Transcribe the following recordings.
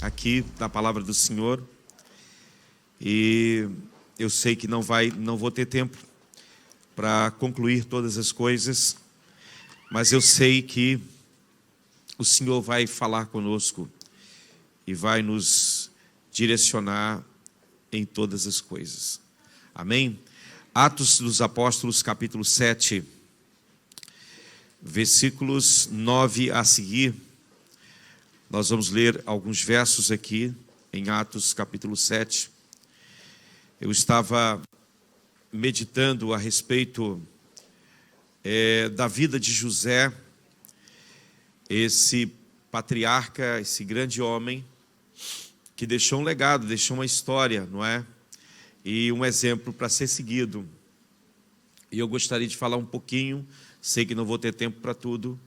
aqui na palavra do Senhor. E eu sei que não vou ter tempo para concluir todas as coisas, mas eu sei que o Senhor vai falar conosco e vai nos direcionar em todas as coisas. Amém? Atos dos Apóstolos, capítulo 7, versículos 9 a seguir. Nós vamos ler alguns versos aqui em Atos, capítulo 7. Eu estava meditando a respeito da vida de José, esse patriarca, esse grande homem, que deixou um legado, deixou uma história, não é? E um exemplo para ser seguido. E eu gostaria de falar um pouquinho, sei que não vou ter tempo para tudo,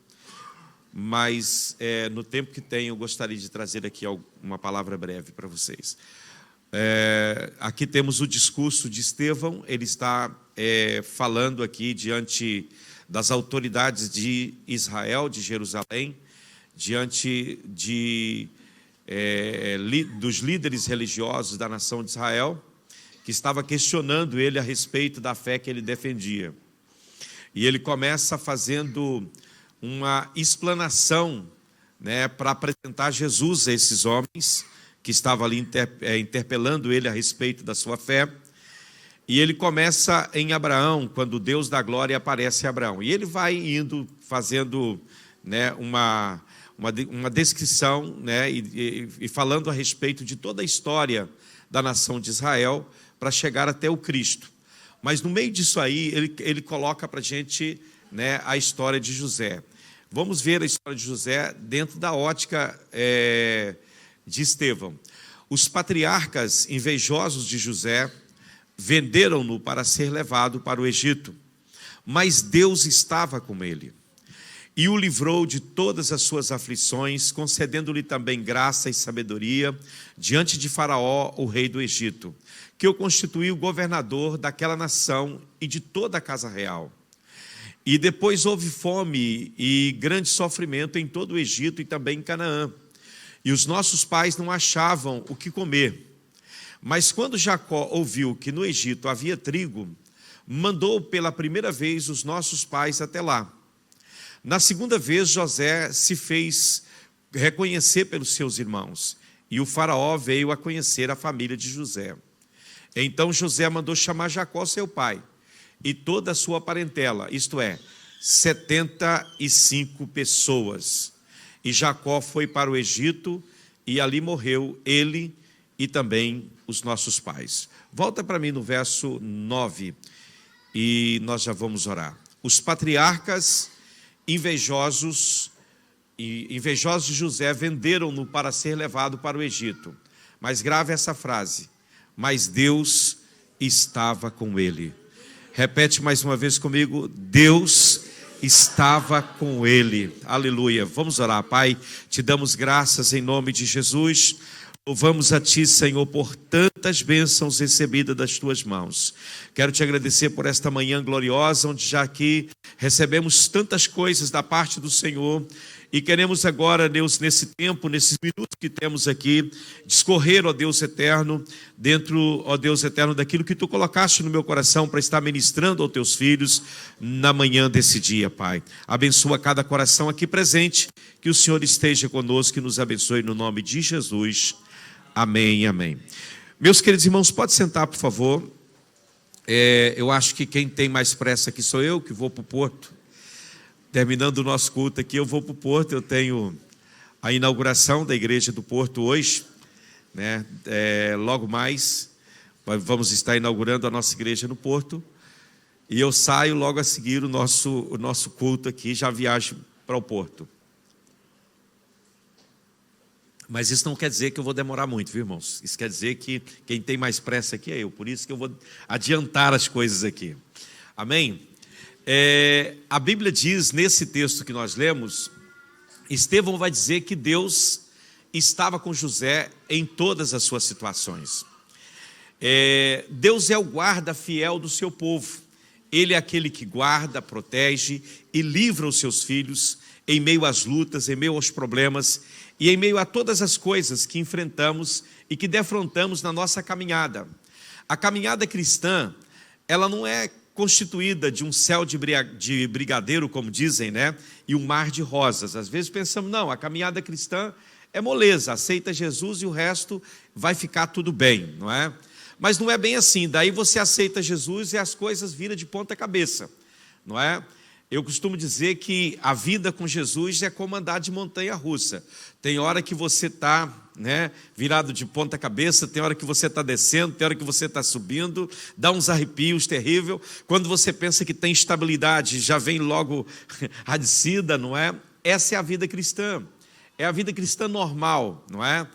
mas no tempo que tenho, eu gostaria de trazer aqui uma palavra breve para vocês. Aqui temos o discurso de Estevão. Ele está falando aqui diante das autoridades de Israel, de Jerusalém, diante dos líderes religiosos da nação de Israel, que estava questionando ele a respeito da fé que ele defendia. E ele começa fazendo uma explanação, né, para apresentar Jesus a esses homens que estavam ali interpelando ele a respeito da sua fé. E ele começa em Abraão, quando o Deus da glória aparece a Abraão. E ele vai indo, fazendo, né, uma descrição, né, e falando a respeito de toda a história da nação de Israel para chegar até o Cristo. Mas no meio disso aí, ele coloca para a gente, né, a história de José. Vamos ver a história de José dentro da ótica de Estevão. Os patriarcas invejosos de José venderam-no para ser levado para o Egito, mas Deus estava com ele e o livrou de todas as suas aflições, concedendo-lhe também graça e sabedoria diante de Faraó, o rei do Egito, que o constituiu governador daquela nação e de toda a casa real. E depois houve fome e grande sofrimento em todo o Egito e também em Canaã. E os nossos pais não achavam o que comer. Mas quando Jacó ouviu que no Egito havia trigo, mandou pela primeira vez os nossos pais até lá. Na segunda vez, José se fez reconhecer pelos seus irmãos, e o faraó veio a conhecer a família de José. Então José mandou chamar Jacó, seu pai, e toda a sua parentela, isto é, 75 pessoas. E Jacó foi para o Egito, e ali morreu ele e também os nossos pais. Volta para mim no verso 9, e nós já vamos orar. Os patriarcas invejosos de José venderam-no para ser levado para o Egito. Mas grave essa frase: mas Deus estava com ele. Repete mais uma vez comigo: Deus estava com ele. Aleluia. Vamos orar. Pai, te damos graças em nome de Jesus. Louvamos a Ti, Senhor, por tantas bênçãos recebidas das Tuas mãos. Quero Te agradecer por esta manhã gloriosa, onde já aqui recebemos tantas coisas da parte do Senhor. E queremos agora, Deus, nesse tempo, nesses minutos que temos aqui, discorrer, ó Deus eterno, dentro, ó Deus eterno, daquilo que Tu colocaste no meu coração para estar ministrando aos Teus filhos na manhã desse dia, Pai. Abençoa cada coração aqui presente, que o Senhor esteja conosco e nos abençoe no nome de Jesus. Amém, amém. Meus queridos irmãos, pode sentar, por favor. Eu acho que quem tem mais pressa aqui sou eu, que vou para o Porto. Terminando o nosso culto aqui, eu vou para o Porto. Eu tenho a inauguração da igreja do Porto hoje, né? Logo mais, vamos estar inaugurando a nossa igreja no Porto. E eu saio logo a seguir o nosso culto aqui, já viajo para o Porto. Mas isso não quer dizer que eu vou demorar muito, viu, irmãos? Isso quer dizer que quem tem mais pressa aqui é eu. Por isso que eu vou adiantar as coisas aqui. Amém? A Bíblia diz, nesse texto que nós lemos, Estevão vai dizer que Deus estava com José em todas as suas situações. Deus é o guarda fiel do seu povo. Ele é aquele que guarda, protege e livra os seus filhos em meio às lutas, em meio aos problemas e em meio a todas as coisas que enfrentamos e que defrontamos na nossa caminhada. A caminhada cristã, ela não é constituída de um céu de brigadeiro, como dizem, né? E um mar de rosas. Às vezes pensamos, não, a caminhada cristã é moleza, aceita Jesus e o resto vai ficar tudo bem, não é? Mas não é bem assim, daí você aceita Jesus e as coisas viram de ponta cabeça, não é? Eu costumo dizer que a vida com Jesus é como andar de montanha-russa. Tem hora que você está, né, virado de ponta cabeça, tem hora que você está descendo, tem hora que você está subindo, dá uns arrepios terrível. Quando você pensa que tem estabilidade, já vem logo a descida, não é? Essa é a vida cristã. É a vida cristã normal, não é?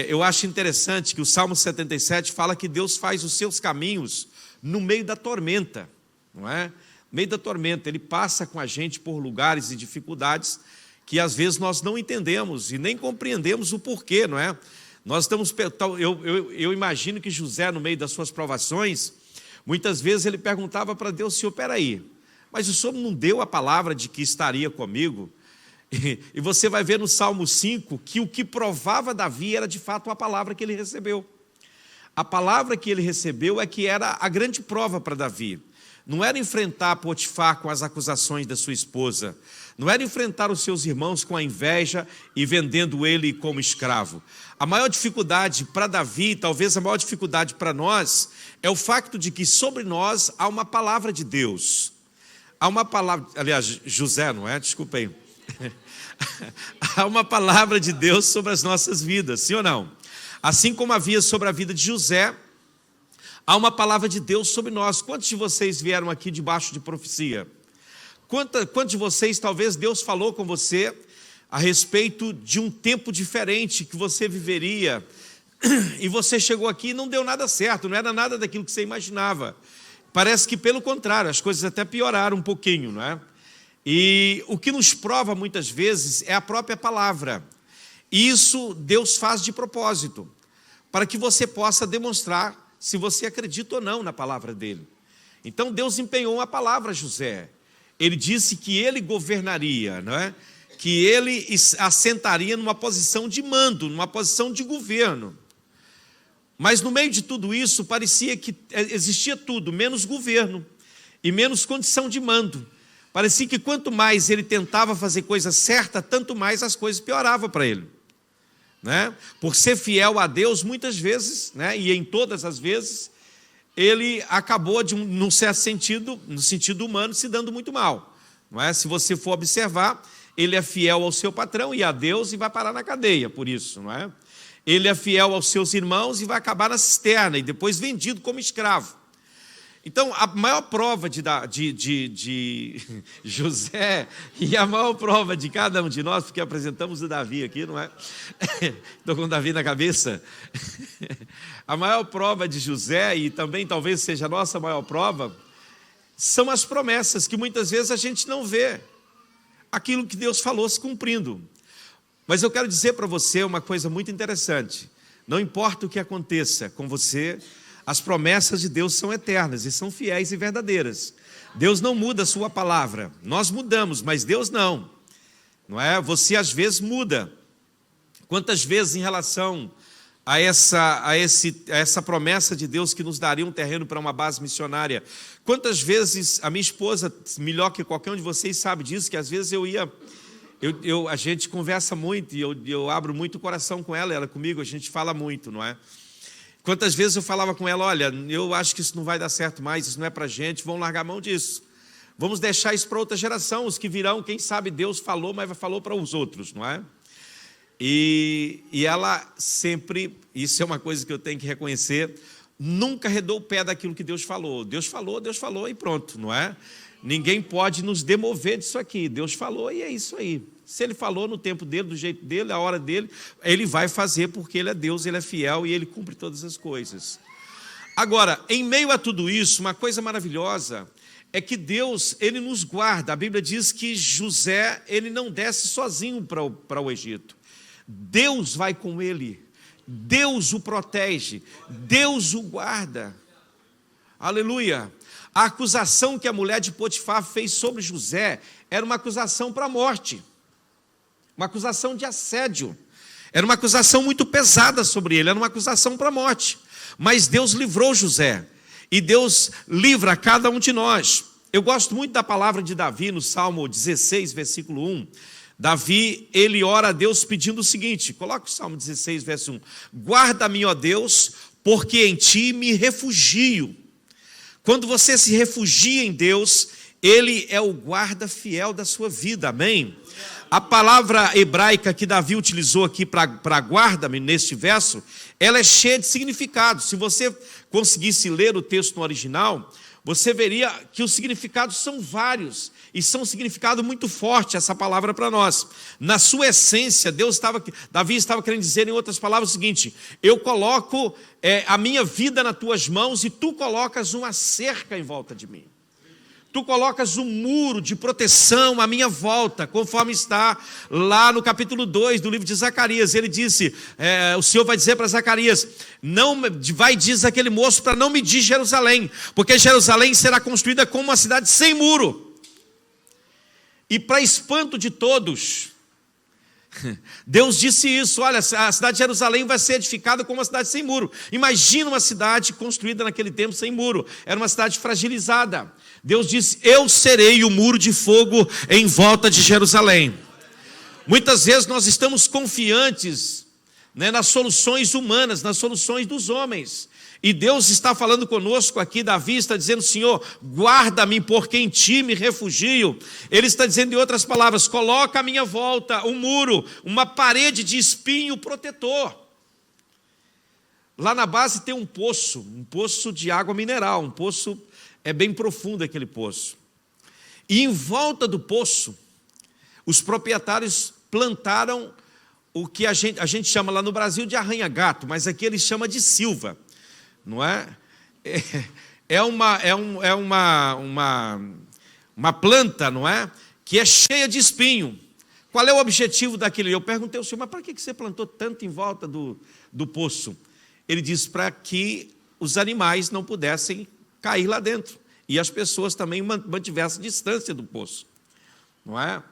Eu acho interessante que o Salmo 77 fala que Deus faz os seus caminhos no meio da tormenta, não é? No meio da tormenta, Ele passa com a gente por lugares e dificuldades que às vezes nós não entendemos e nem compreendemos o porquê, não é? Nós estamos, eu imagino que José, no meio das suas provações, muitas vezes ele perguntava para Deus: Senhor, peraí, mas o Senhor não deu a palavra de que estaria comigo? E você vai ver no Salmo 5 que o que provava Davi era de fato a palavra que ele recebeu. A palavra que ele recebeu é que era a grande prova para Davi. Não era enfrentar Potifar com as acusações da sua esposa, não era enfrentar os seus irmãos com a inveja e vendendo ele como escravo. A maior dificuldade para Davi, talvez a maior dificuldade para nós, é o facto de que sobre nós há uma palavra de Deus. Há uma palavra, aliás, José, não é? Desculpem. Há uma palavra de Deus sobre as nossas vidas, sim ou não? Assim como havia sobre a vida de José, há uma palavra de Deus sobre nós. Quantos de vocês vieram aqui debaixo de profecia? Quantos de vocês, talvez Deus falou com você a respeito de um tempo diferente que você viveria, e você chegou aqui e não deu nada certo, não era nada daquilo que você imaginava. Parece que pelo contrário, as coisas até pioraram um pouquinho, não é? E o que nos prova muitas vezes é a própria palavra. E isso Deus faz de propósito, para que você possa demonstrar se você acredita ou não na palavra dele. Então Deus empenhou uma palavra a José. Ele disse que ele governaria, não é? Que ele assentaria numa posição de mando, numa posição de governo. Mas no meio de tudo isso, parecia que existia tudo, menos governo e menos condição de mando. Parecia que quanto mais ele tentava fazer coisa certa, tanto mais as coisas pioravam para ele, né? Por ser fiel a Deus, muitas vezes, né, e em todas as vezes, ele acabou, num certo sentido, no sentido humano, se dando muito mal, não é? Se você for observar, ele é fiel ao seu patrão e a Deus e vai parar na cadeia por isso, não é? Ele é fiel aos seus irmãos e vai acabar na cisterna e depois vendido como escravo. Então, a maior prova de José e a maior prova de cada um de nós, porque apresentamos o Davi aqui, não é? Estou com o Davi na cabeça. A maior prova de José, e também talvez seja a nossa maior prova, são as promessas que muitas vezes a gente não vê aquilo que Deus falou se cumprindo. Mas eu quero dizer para você uma coisa muito interessante. Não importa o que aconteça com você, as promessas de Deus são eternas e são fiéis e verdadeiras. Deus não muda a sua palavra. Nós mudamos, mas Deus não. Não é? Você às vezes muda. Quantas vezes em relação a essa promessa de Deus que nos daria um terreno para uma base missionária, quantas vezes a minha esposa, melhor que qualquer um de vocês sabe disso, que às vezes a gente conversa muito e eu abro muito o coração com ela comigo, a gente fala muito, não é? Quantas vezes eu falava com ela: olha, eu acho que isso não vai dar certo mais, isso não é para a gente, vamos largar a mão disso. Vamos deixar isso para outra geração, os que virão, quem sabe Deus falou, mas falou para os outros, não é? E ela sempre, isso é uma coisa que eu tenho que reconhecer, nunca arredou o pé daquilo que Deus falou e pronto, não é? Ninguém pode nos demover disso aqui, Deus falou e é isso aí. Se Ele falou no tempo dele, do jeito dele, a hora dele, Ele vai fazer porque Ele é Deus, Ele é fiel e Ele cumpre todas as coisas. Agora, em meio a tudo isso, uma coisa maravilhosa é que Deus, Ele nos guarda. A Bíblia diz que José, ele não desce sozinho para o Egito. Deus vai com ele, Deus o protege, Deus o guarda. Aleluia! a acusação que a mulher de Potifar fez sobre José era uma acusação para a morte, uma acusação de assédio, era uma acusação muito pesada sobre ele, era uma acusação para a morte. Mas Deus livrou José, e Deus livra cada um de nós. Eu gosto muito da palavra de Davi no Salmo 16, versículo 1. Davi, ele ora a Deus pedindo o seguinte, coloca o Salmo 16, verso 1. Guarda-me, ó Deus, porque em ti me refugio. Quando você se refugia em Deus, Ele é o guarda fiel da sua vida, amém? A palavra hebraica que Davi utilizou aqui para guarda-me, neste verso, ela é cheia de significado. Se você conseguisse ler o texto no original, você veria que os significados são vários, e são um significado muito forte essa palavra para nós. Na sua essência, Davi estava querendo dizer, em outras palavras, o seguinte: eu coloco a minha vida nas tuas mãos, e tu colocas uma cerca em volta de mim. Tu colocas um muro de proteção à minha volta, conforme está lá no capítulo 2 do livro de Zacarias. Ele disse, o Senhor vai dizer para Zacarias, diz aquele moço para não medir Jerusalém, porque Jerusalém será construída como uma cidade sem muro. E para espanto de todos, Deus disse isso, olha, a cidade de Jerusalém vai ser edificada como uma cidade sem muro. Imagina uma cidade construída naquele tempo sem muro, era uma cidade fragilizada. Deus disse, eu serei o muro de fogo em volta de Jerusalém. Muitas vezes nós estamos confiantes, nas soluções humanas, nas soluções dos homens. E Deus está falando conosco aqui, Davi está dizendo, Senhor, guarda-me, porque em ti me refugio. Ele está dizendo em outras palavras, coloca à minha volta um muro, uma parede de espinho protetor. Lá na base tem um poço de água mineral, um poço, é bem profundo aquele poço. E em volta do poço, os proprietários plantaram o que a gente chama lá no Brasil de arranha-gato, mas aqui eles chamam de silva. Não é? É uma planta, não é? Que é cheia de espinho. Qual é o objetivo daquilo? Eu perguntei ao Senhor, mas para que você plantou tanto em volta do poço? Ele disse para que os animais não pudessem cair lá dentro. E as pessoas também mantivessem distância do poço. Não é?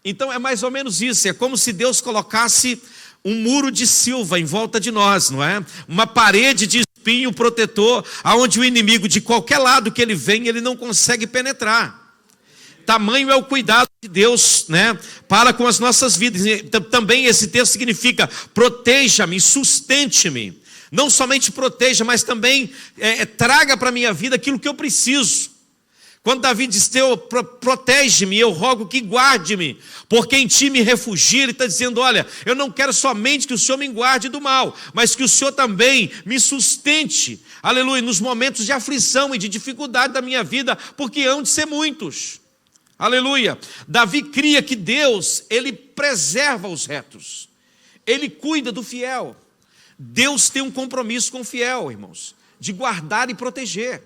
Então é mais ou menos isso. É como se Deus colocasse um muro de silva em volta de nós, não é? Uma parede de espinho protetor, aonde o inimigo, de qualquer lado que ele vem, ele não consegue penetrar. Tamanho é o cuidado de Deus, para com as nossas vidas. Também esse texto significa, proteja-me, sustente-me. Não somente proteja, mas também traga para a minha vida aquilo que eu preciso. Quando Davi diz, protege-me, eu rogo que guarde-me, porque em ti me refugio, ele está dizendo, olha, eu não quero somente que o Senhor me guarde do mal, mas que o Senhor também me sustente, aleluia, nos momentos de aflição e de dificuldade da minha vida, porque hão de ser muitos, aleluia. Davi cria que Deus, ele preserva os retos, ele cuida do fiel. Deus tem um compromisso com o fiel, irmãos, de guardar e proteger.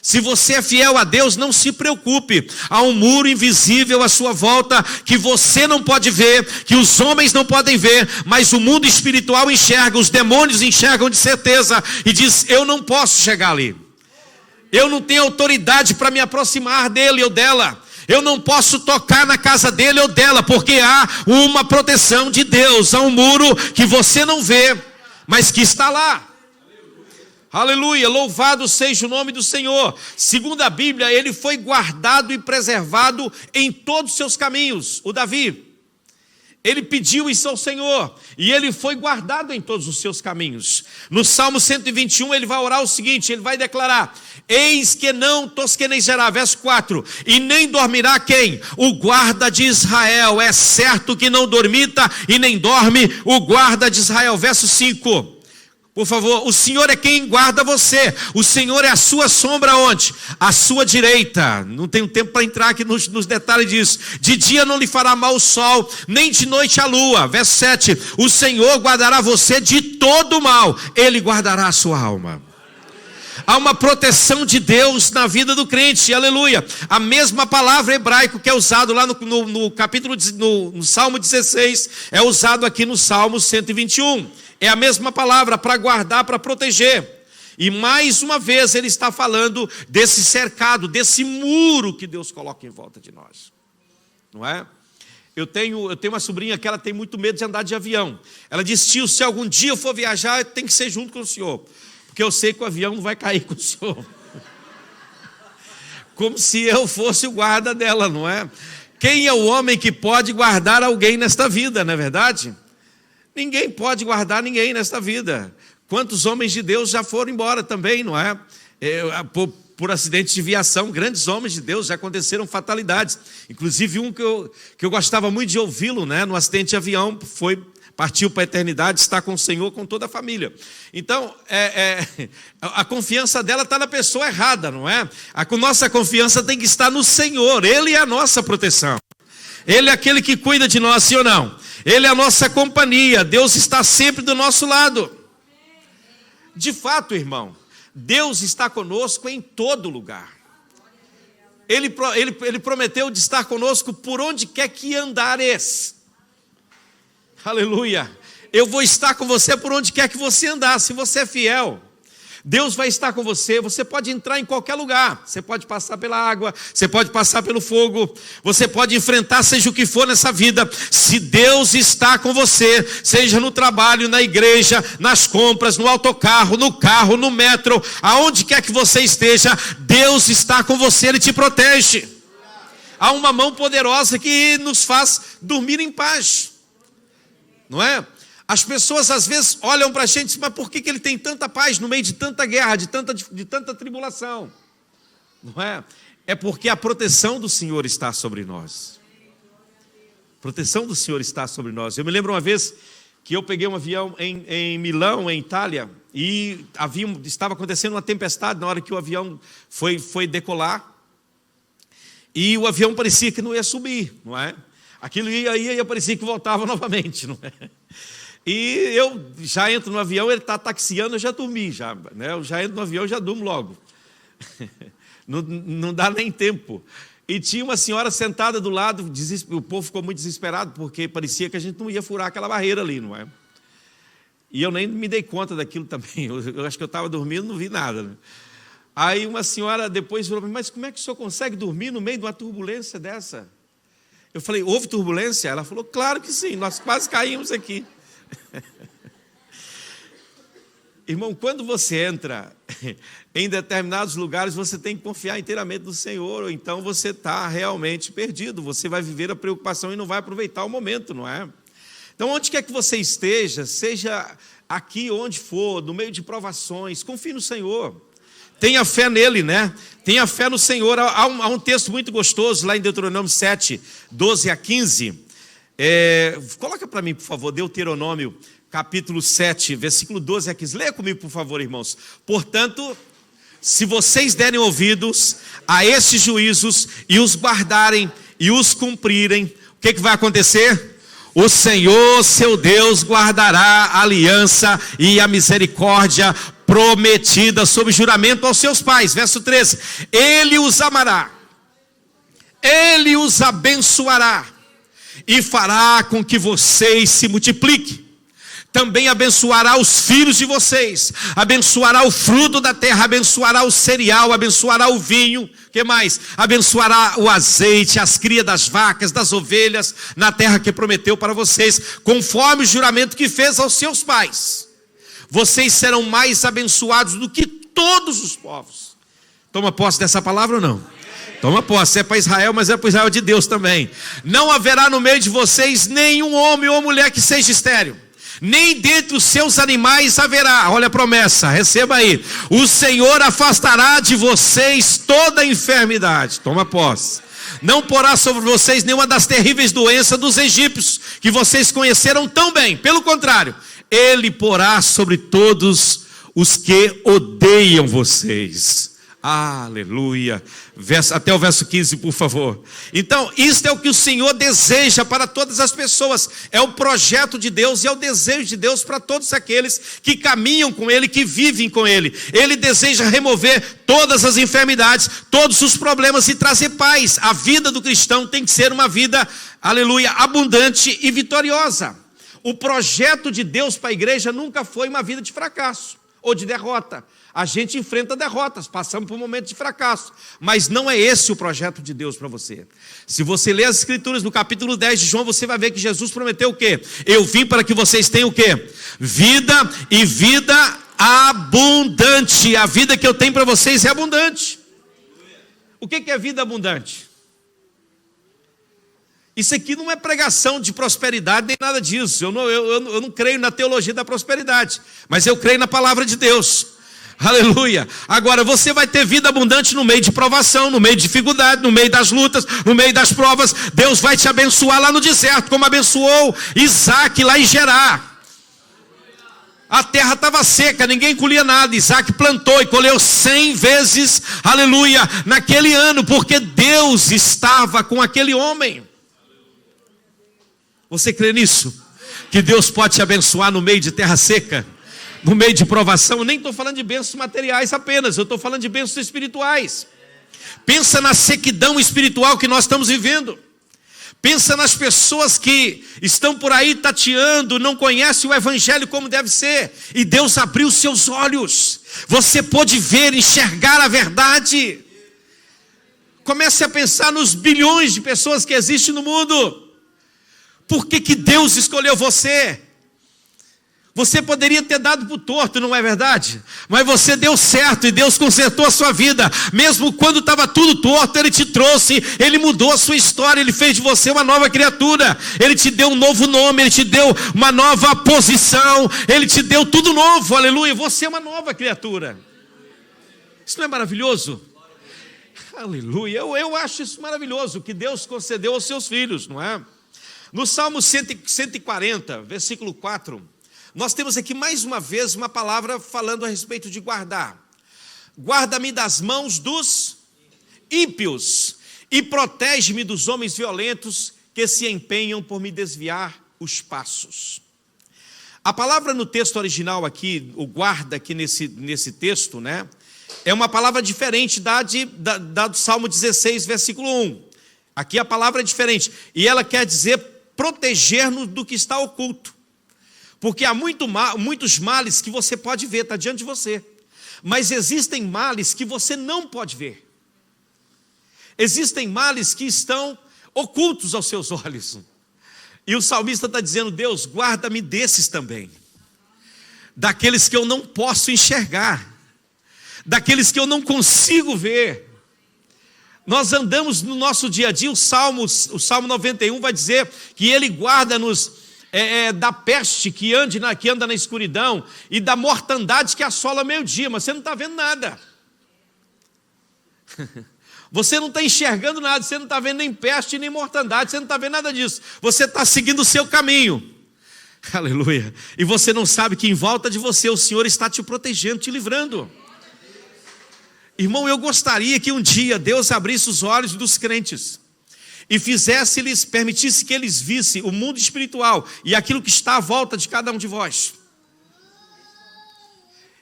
Se você é fiel a Deus, não se preocupe. Há um muro invisível à sua volta que você não pode ver, que os homens não podem ver, mas o mundo espiritual enxerga, os demônios enxergam de certeza e diz, eu não posso chegar ali. Eu não tenho autoridade para me aproximar dele ou dela. Eu não posso tocar na casa dele ou dela, porque há uma proteção de Deus, há um muro que você não vê, mas que está lá. Aleluia, louvado seja o nome do Senhor. Segundo a Bíblia, ele foi guardado e preservado em todos os seus caminhos. O Davi, ele pediu isso ao Senhor, e ele foi guardado em todos os seus caminhos. No Salmo 121, ele vai orar o seguinte, ele vai declarar, eis que não tosquenejará, verso 4, e nem dormirá quem? O guarda de Israel, é certo que não dormita e nem dorme o guarda de Israel, verso 5. Por favor, o Senhor é quem guarda você. O Senhor é a sua sombra onde? À sua direita. Não tenho tempo para entrar aqui nos detalhes disso. De dia não lhe fará mal o sol, nem de noite a lua. Verso 7. O Senhor guardará você de todo mal. Ele guardará a sua alma. Há uma proteção de Deus na vida do crente, aleluia. A mesma palavra hebraica que é usado lá no capítulo, no Salmo 16, é usado aqui no Salmo 121. É a mesma palavra para guardar, para proteger. E mais uma vez ele está falando desse cercado, desse muro que Deus coloca em volta de nós. Não é? Eu tenho uma sobrinha que ela tem muito medo de andar de avião. Ela diz: tio, se algum dia eu for viajar, tem que ser junto com o senhor, porque eu sei que o avião não vai cair com o senhor. Como se eu fosse o guarda dela, não é? Quem é o homem que pode guardar alguém nesta vida, não é verdade? Ninguém pode guardar ninguém nesta vida. Quantos homens de Deus já foram embora também, não é? Por acidentes de viação, grandes homens de Deus, já aconteceram fatalidades. Inclusive um que eu gostava muito de ouvi-lo, né? No acidente de avião, partiu para a eternidade, está com o Senhor, com toda a família. Então, a confiança dela está na pessoa errada, não é? A nossa confiança tem que estar no Senhor. Ele é a nossa proteção. Ele é aquele que cuida de nós, sim ou não? Ele é a nossa companhia. Deus está sempre do nosso lado. De fato, irmão, Deus está conosco em todo lugar. Ele prometeu de estar conosco por onde quer que andares. Aleluia. Eu vou estar com você por onde quer que você andar. Se você é fiel, Deus vai estar com você. Você pode entrar em qualquer lugar. Você pode passar pela água, você pode passar pelo fogo, você pode enfrentar seja o que for nessa vida. Se Deus está com você, seja no trabalho, na igreja, nas compras, no autocarro, no carro, no metro, aonde quer que você esteja, Deus está com você, Ele te protege. Há uma mão poderosa que nos faz dormir em paz, não é? As pessoas às vezes olham para a gente e dizem: mas por que ele tem tanta paz no meio de tanta guerra, de tanta tribulação? Não é? É porque a proteção do Senhor está sobre nós. A proteção do Senhor está sobre nós. Eu me lembro uma vez que eu peguei um avião em Milão, em Itália, e estava acontecendo uma tempestade na hora que o avião foi decolar, e o avião parecia que não ia subir, não é? Aquilo ia e parecia que voltava novamente, não é? E eu já entro no avião, ele está taxiando, eu já dormi, né? Eu já entro no avião, já durmo logo. Não dá nem tempo. E tinha uma senhora sentada do lado, o povo ficou muito desesperado, porque parecia que a gente não ia furar aquela barreira ali, não é? E eu nem me dei conta daquilo também, eu acho que eu estava dormindo, não vi nada, né? Aí uma senhora depois falou: mas como é que o senhor consegue dormir no meio de uma turbulência dessa? Eu falei: houve turbulência? Ela falou: claro que sim, nós quase caímos aqui. Irmão, quando você entra em determinados lugares, você tem que confiar inteiramente no Senhor, ou então você está realmente perdido, você vai viver a preocupação e não vai aproveitar o momento, não é? Então, onde quer que você esteja, seja aqui onde for, no meio de provações, confie no Senhor, tenha fé nele, né? Tenha fé no Senhor. Há um texto muito gostoso lá em Deuteronômio 7, 12 a 15, coloca para mim, por favor, Deuteronômio capítulo 7, versículo 12 a 15. Leia comigo, por favor, irmãos. Portanto, se vocês derem ouvidos a esses juízos e os guardarem e os cumprirem, o que vai acontecer? O Senhor, seu Deus, guardará a aliança e a misericórdia prometida sob juramento aos seus pais. Verso 13. Ele os amará, ele os abençoará e fará com que vocês se multipliquem. Também abençoará os filhos de vocês, abençoará o fruto da terra, abençoará o cereal, abençoará o vinho, o que mais? Abençoará o azeite, as crias das vacas, das ovelhas, na terra que prometeu para vocês, conforme o juramento que fez aos seus pais. Vocês serão mais abençoados do que todos os povos. Toma posse dessa palavra ou não? Toma posse, é para Israel, mas é para Israel de Deus também. Não haverá no meio de vocês nenhum homem ou mulher que seja estéril, nem dentre os seus animais haverá, olha a promessa, receba aí, o Senhor afastará de vocês toda enfermidade, toma posse, não porá sobre vocês nenhuma das terríveis doenças dos egípcios, que vocês conheceram tão bem, pelo contrário, Ele porá sobre todos os que odeiam vocês. Aleluia. Até o verso 15, por favor. Então, isto é o que o Senhor deseja para todas as pessoas. É o projeto de Deus e é o desejo de Deus para todos aqueles que caminham com Ele, que vivem com Ele. Ele deseja remover todas as enfermidades, todos os problemas e trazer paz. A vida do cristão tem que ser uma vida, aleluia, abundante e vitoriosa. O projeto de Deus para a igreja nunca foi uma vida de fracasso. ou de derrota. A gente enfrenta derrotas, passamos por momentos de fracasso, mas não é esse o projeto de Deus para você. Se você ler as Escrituras no capítulo 10 de João, você vai ver que Jesus prometeu o quê? Eu vim para que vocês tenham o quê? Vida e vida abundante. A vida que eu tenho para vocês é abundante. O que é vida abundante? Isso aqui não é pregação de prosperidade nem nada disso. Eu não creio na teologia da prosperidade, mas eu creio na palavra de Deus. Aleluia. Agora você vai ter vida abundante no meio de provação, no meio de dificuldade, no meio das lutas, no meio das provas. Deus vai te abençoar lá no deserto, como abençoou Isaac lá em Gerar. A terra estava seca, ninguém colhia nada. Isaac plantou e colheu 100 vezes, aleluia, naquele ano, porque Deus estava com aquele homem. Você crê nisso? Que Deus pode te abençoar no meio de terra seca? No meio de provação? Eu nem estou falando de bênçãos materiais apenas, eu estou falando de bênçãos espirituais. Pensa na sequidão espiritual que nós estamos vivendo. Pensa nas pessoas que estão por aí tateando, não conhecem o evangelho como deve ser, e Deus abriu seus olhos. Você pôde ver, enxergar a verdade. Comece a pensar nos bilhões de pessoas que existem no mundo. Por que Deus escolheu você? Você poderia ter dado para o torto, não é verdade? Mas você deu certo e Deus consertou a sua vida. Mesmo quando estava tudo torto, Ele te trouxe, Ele mudou a sua história, Ele fez de você uma nova criatura. Ele te deu um novo nome, Ele te deu uma nova posição, Ele te deu tudo novo, aleluia. Você é uma nova criatura. Isso não é maravilhoso? Aleluia, eu acho isso maravilhoso, que Deus concedeu aos seus filhos, não é? No Salmo 140, versículo 4... nós temos aqui mais uma vez uma palavra falando a respeito de guardar. Guarda-me das mãos dos ímpios e protege-me dos homens violentos que se empenham por me desviar os passos. A palavra no texto original aqui, o guarda aqui nesse texto, né, é uma palavra diferente da do Salmo 16, versículo 1. Aqui a palavra é diferente e ela quer dizer proteger-nos do que está oculto. Porque há muitos males que você pode ver, está diante de você. Mas existem males que você não pode ver. Existem males que estão ocultos aos seus olhos. E o salmista está dizendo: Deus, guarda-me desses também. Daqueles que eu não posso enxergar. Daqueles que eu não consigo ver. Nós andamos no nosso dia a dia, o Salmo 91 vai dizer que Ele guarda-nos da peste que anda na escuridão e da mortandade que assola meio-dia, mas você não está vendo nada. Você não está enxergando nada, você não está vendo nem peste nem mortandade, você não está vendo nada disso. Você está seguindo o seu caminho. Aleluia. E você não sabe que em volta de você o Senhor está te protegendo, te livrando. Irmão, eu gostaria que um dia Deus abrisse os olhos dos crentes e permitisse que eles vissem o mundo espiritual e aquilo que está à volta de cada um de vós.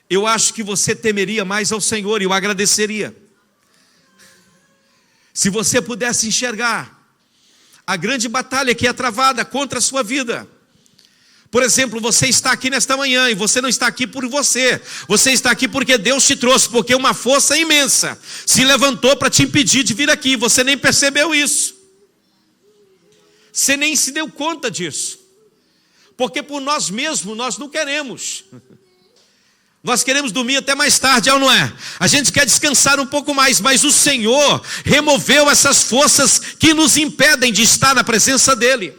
Eu acho que você temeria mais ao Senhor e o agradeceria. Se você pudesse enxergar a grande batalha que é travada contra a sua vida. Por exemplo, você está aqui nesta manhã e você não está aqui por você. Você está aqui porque Deus te trouxe, porque uma força imensa se levantou para te impedir de vir aqui. Você nem percebeu isso. Você nem se deu conta disso. Porque por nós mesmos nós não queremos. Nós queremos dormir até mais tarde, é ou não é? A gente quer descansar um pouco mais, mas o Senhor removeu essas forças que nos impedem de estar na presença dEle.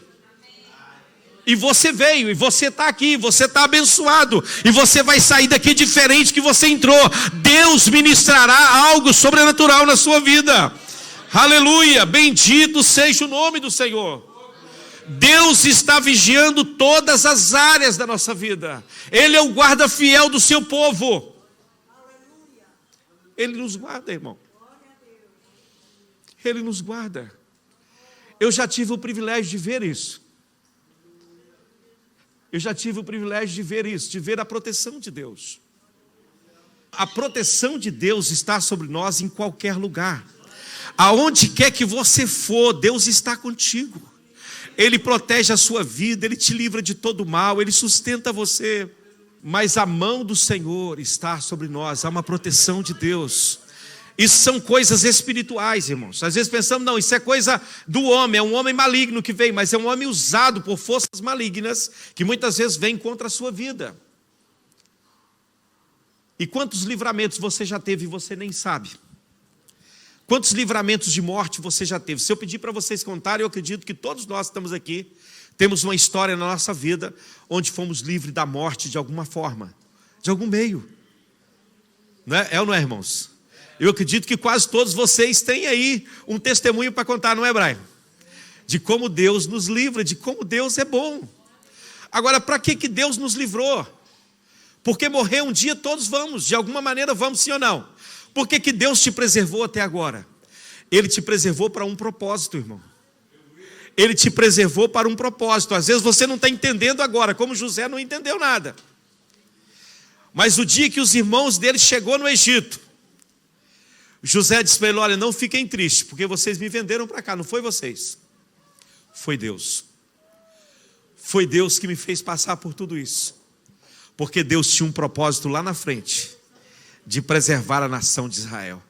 E você veio, e você está aqui, você está abençoado, e você vai sair daqui diferente que você entrou. Deus ministrará algo sobrenatural na sua vida. Aleluia, bendito seja o nome do Senhor. Deus está vigiando todas as áreas da nossa vida. Ele é o guarda fiel do seu povo. Ele nos guarda, irmão. Ele nos guarda. Eu já tive o privilégio de ver isso. Eu já tive o privilégio de ver isso, de ver a proteção de Deus. A proteção de Deus está sobre nós em qualquer lugar. Aonde quer que você for, Deus está contigo. Ele protege a sua vida, Ele te livra de todo mal, Ele sustenta você. mas a mão do Senhor está sobre nós, há uma proteção de Deus. Isso são coisas espirituais, irmãos. Às vezes pensamos, não, isso é coisa do homem, é um homem maligno que veio, mas é um homem usado por forças malignas, que muitas vezes vêm contra a sua vida. E quantos livramentos você já teve e você nem sabe? Quantos livramentos de morte você já teve? Se eu pedir para vocês contarem, eu acredito que todos nós estamos aqui, temos uma história na nossa vida, onde fomos livres da morte de alguma forma, de algum meio. Não é? É ou não é, irmãos? Eu acredito que quase todos vocês têm aí um testemunho para contar, não é, Brian? De como Deus nos livra, de como Deus é bom. Agora, para que Deus nos livrou? Porque morrer um dia todos vamos, de alguma maneira vamos, sim ou não? Por que Deus te preservou até agora? Ele te preservou para um propósito, irmão. Ele te preservou para um propósito. Às vezes você não está entendendo agora, como José não entendeu nada. Mas o dia que os irmãos dele chegou no Egito, José disse para ele, olha, não fiquem tristes, porque vocês me venderam para cá, não foi vocês. Foi Deus. Foi Deus que me fez passar por tudo isso. Porque Deus tinha um propósito lá na frente, de preservar a nação de Israel.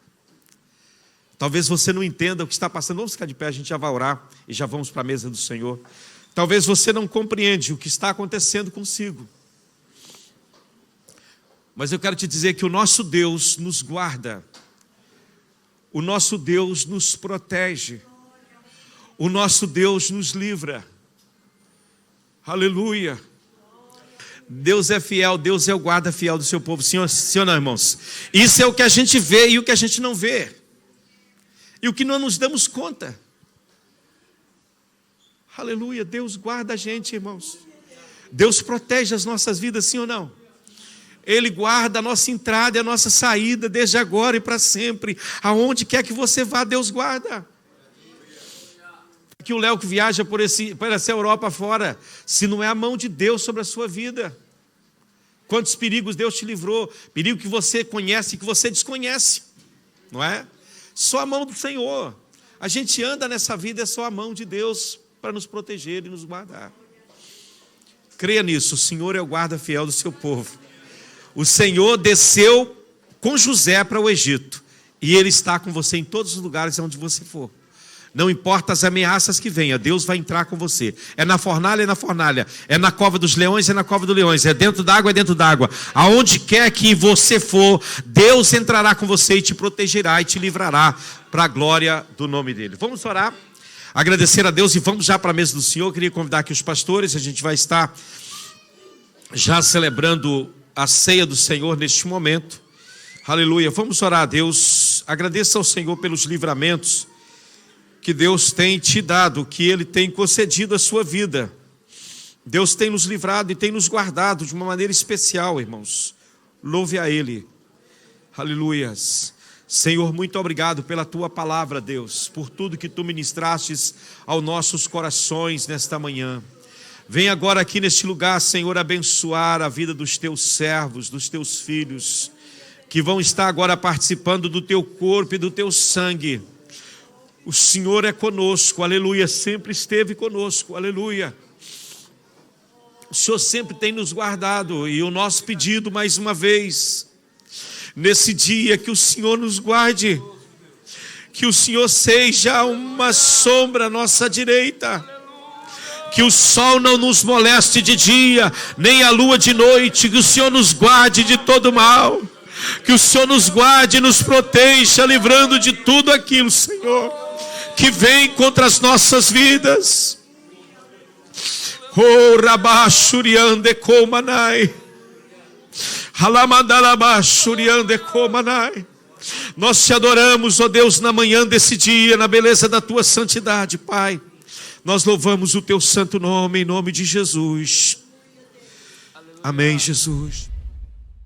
Talvez você não entenda o que está passando. Vamos ficar de pé, a gente já vai orar e já vamos para a mesa do Senhor. Talvez você não compreende o que está acontecendo consigo. Mas eu quero te dizer que o nosso Deus nos guarda. O nosso Deus nos protege. O nosso Deus nos livra. Aleluia. Deus é fiel, Deus é o guarda fiel do seu povo. Sim ou não, irmãos? Isso é o que a gente vê e o que a gente não vê. E o que não nos damos conta. Aleluia, Deus guarda a gente, irmãos. Deus protege as nossas vidas, sim ou não? Ele guarda a nossa entrada e a nossa saída, desde agora e para sempre. Aonde quer que você vá, Deus guarda. Que o Léo que viaja por essa Europa fora, se não é a mão de Deus sobre a sua vida. Quantos perigos Deus te livrou. Perigo que você conhece e que você desconhece. Não é? Só a mão do Senhor. A gente anda nessa vida, é só a mão de Deus para nos proteger e nos guardar. Creia nisso, o Senhor é o guarda fiel do seu povo. O Senhor desceu com José para o Egito. E Ele está com você em todos os lugares onde você for. Não importa as ameaças que venham, Deus vai entrar com você. É na fornalha, é na fornalha. É na cova dos leões, é na cova dos leões. É dentro d'água, é dentro d'água. Aonde quer que você for, Deus entrará com você e te protegerá e te livrará para a glória do nome dEle. Vamos orar, agradecer a Deus e vamos já para a mesa do Senhor. Eu queria convidar aqui os pastores, a gente vai estar já celebrando a ceia do Senhor neste momento. Aleluia. Vamos orar a Deus. Agradeça ao Senhor pelos livramentos que Deus tem te dado, que Ele tem concedido à sua vida. Deus tem nos livrado e tem nos guardado de uma maneira especial, irmãos. Louve a Ele. Aleluias. Senhor, muito obrigado pela Tua palavra, Deus, por tudo que Tu ministrastes aos nossos corações nesta manhã. Vem agora aqui neste lugar, Senhor, abençoar a vida dos Teus servos, dos Teus filhos, que vão estar agora participando do Teu corpo e do Teu sangue. O Senhor é conosco, aleluia, sempre esteve conosco, aleluia. O Senhor sempre tem nos guardado e o nosso pedido mais uma vez, nesse dia, que o Senhor nos guarde, que o Senhor seja uma sombra à nossa direita, que o sol não nos moleste de dia, nem a lua de noite, que o Senhor nos guarde de todo mal, que o Senhor nos guarde e nos proteja, livrando de tudo aquilo, Senhor, que vem contra as nossas vidas. Oh, rabachuriande komanai, halamadalabachuriande komanai. Nós te adoramos, ó Deus, na manhã desse dia, na beleza da tua santidade, Pai. Nós louvamos o teu santo nome, em nome de Jesus. Amém, Jesus.